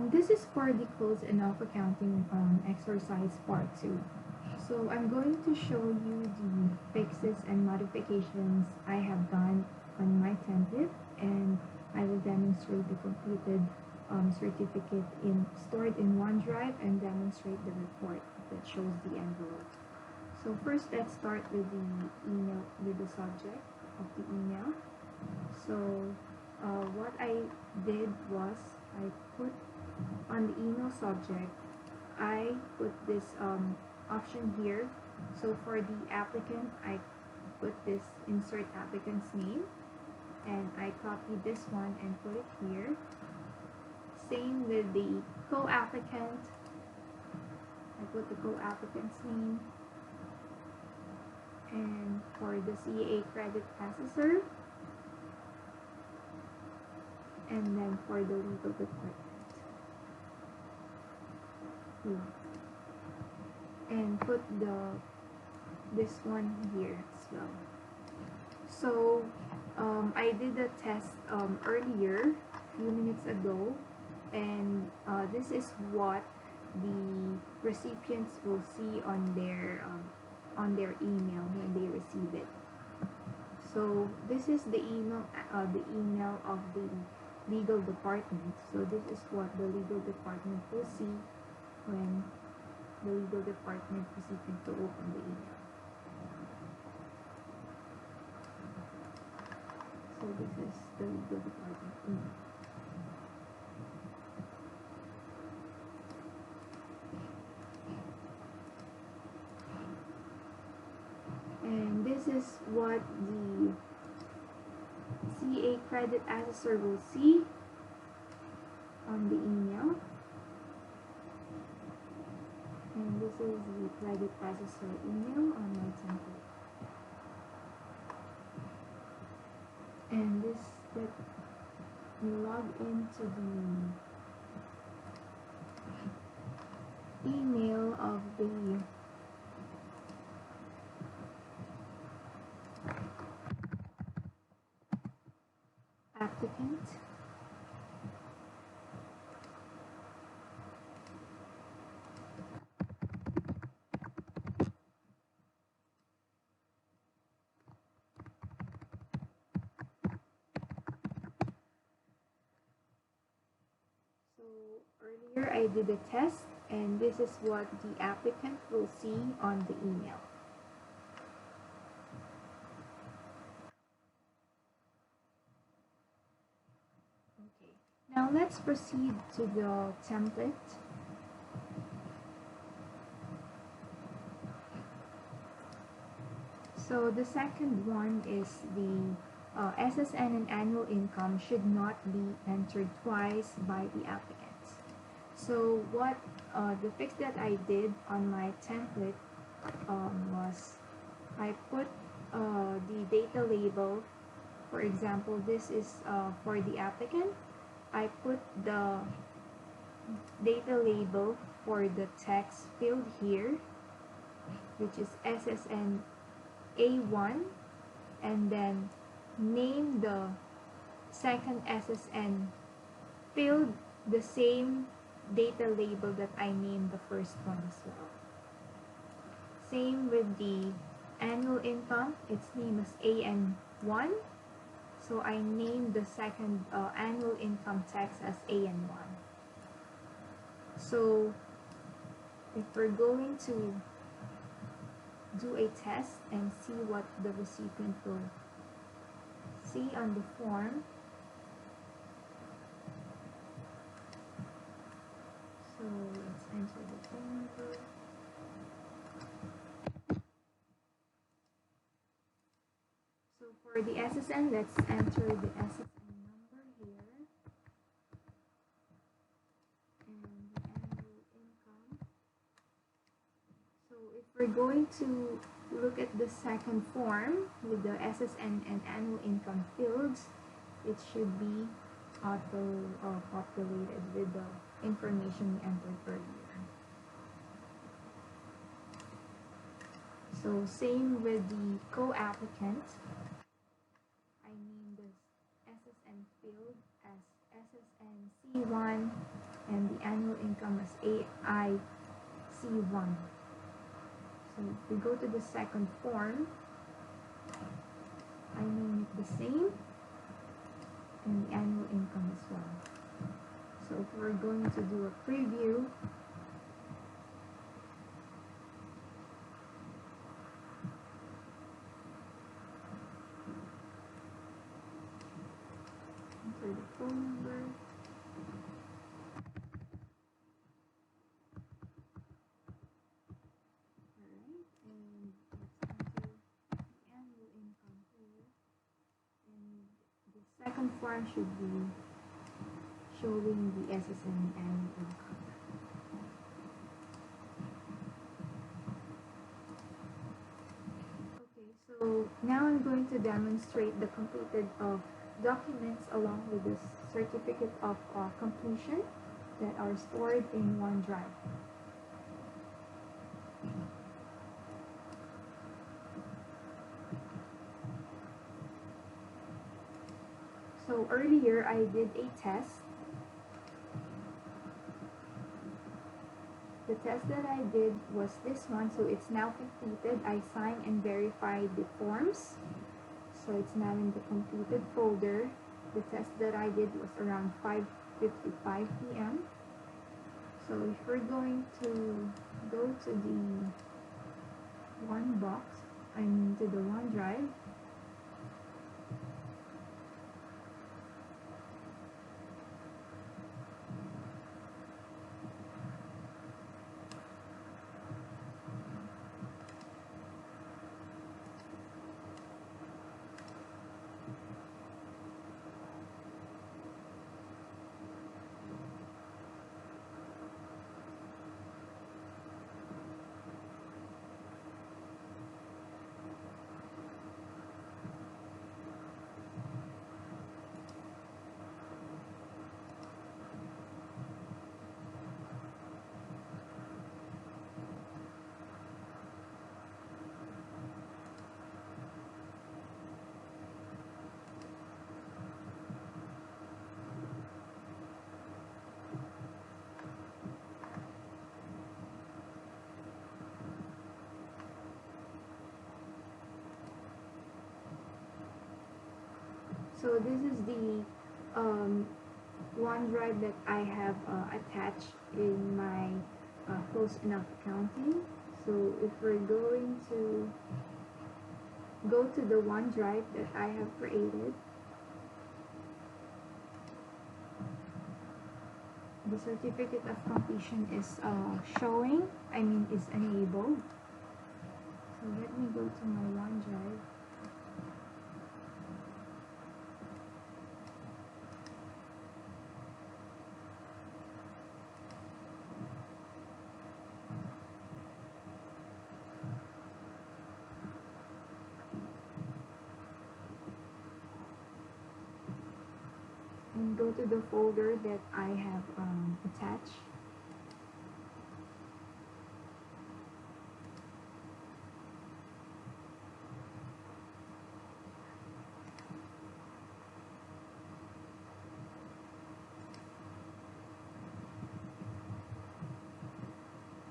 This is for the close enough accounting exercise part 2. So I'm going to show you the fixes and modifications I have done on my template, and I will demonstrate the completed certificate stored in OneDrive and demonstrate the report that shows the envelope. So first, let's start with the email, with the subject of the email. So what I did was I put on the email subject, I put this option here. So for the applicant, I put this insert applicant's name, and I copy this one and put it here. Same with the co-applicant, I put the co-applicant's name, and for the CEA credit assessor, and then for the legal department, and put this one here as well. So I did a test earlier, a few minutes ago, and this is what the recipients will see on their email when they receive it. So this is the email of the legal department. So this is what the legal department will see when the legal department recipient to open the email. So this is the legal department email. And this is what the CEA credit assessor will see on the email. And this is the credit assessor email on my template. And this, let me log into the email of the applicant. So earlier I did a test, and this is what the applicant will see on the email. Okay, now let's proceed to the template. So the second one is the SSN and annual income should not be entered twice by the applicants. So what the fix that I did on my template was I put the data label. For example, this is for the applicant. I put the data label for the text field here, which is SSN A1, and then name the second SSN field the same data label that I named the first one as well. Same with the annual income, its name is AN1, so I named the second annual income text as AN1. So if we're going to do a test and see what the recipient will see on the form. So let's enter the phone number. So for the SSN, let's enter the SSN number here. And the annual income. So if we're going to look at the second form with the SSN and annual income fields, it should be auto-populated with the information we entered earlier. So same with the co-applicant. I named this SSN field as SSN C1 and the annual income as AIC1. So if we go to the second form, I name it the same, and the annual income as well. So if we're going to do a preview, enter the phone number, alright, and let's enter the annual income here, and the second form should be showing the SSN annual income. Okay, so now I'm going to demonstrate the completed of documents along with the certificate of completion that are stored in OneDrive. So earlier I did a test. The test that I did was this one, so it's now completed. I signed and verified the forms. So it's now in the completed folder. The test that I did was around 5:55 p.m. So if we're going to go to the one box, I mean to the OneDrive, so this is the OneDrive that I have attached in my Close Enough accounting. So if we're going to go to the OneDrive that I have created, the certificate of completion is showing, is enabled. So let me go to my OneDrive. And go to the folder that I have attached.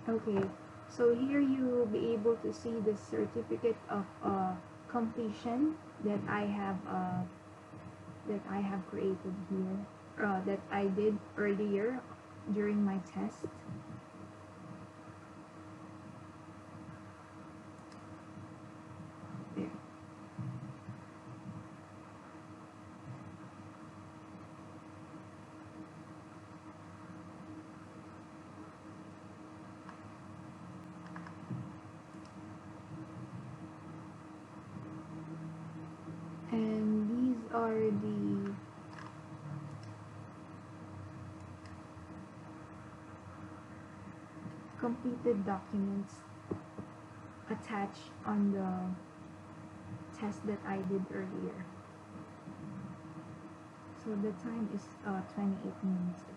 Okay, so here you will be able to see the certificate of completion that I have created here, that I did earlier during my test. There. And these are the completed documents attached on the test that I did earlier. So the time is 28 minutes ago.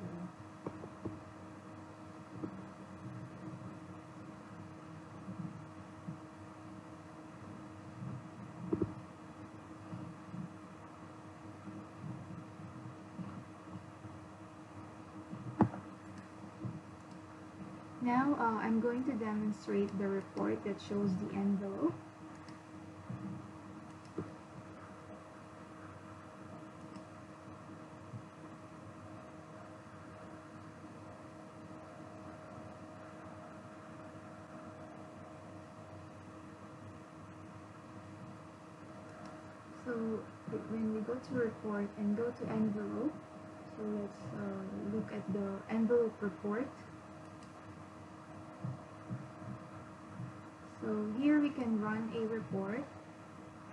Now, I'm going to demonstrate the report that shows the envelope. So when we go to report and go to envelope, so let's look at the envelope report. So here we can run a report,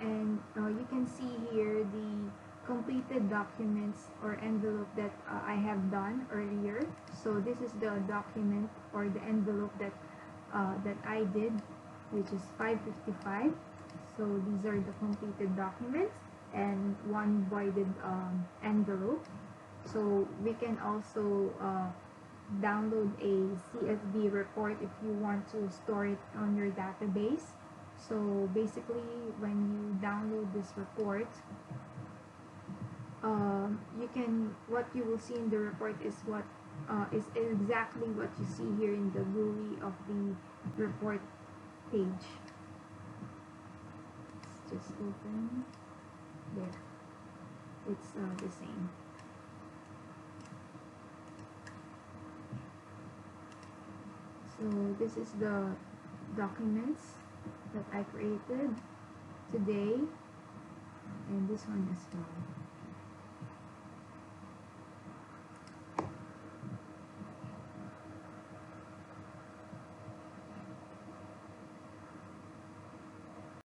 and you can see here the completed documents or envelope that I have done earlier. So this is the document or the envelope that I did, which is 555. So these are the completed documents and one voided envelope. So we can also download a CSV report if you want to store it on your database. So basically, when you download this report, what you will see in the report is is exactly what you see here in the GUI of the report page. Let's just open there. It's the same. So this is the documents that I created today, and this one as well.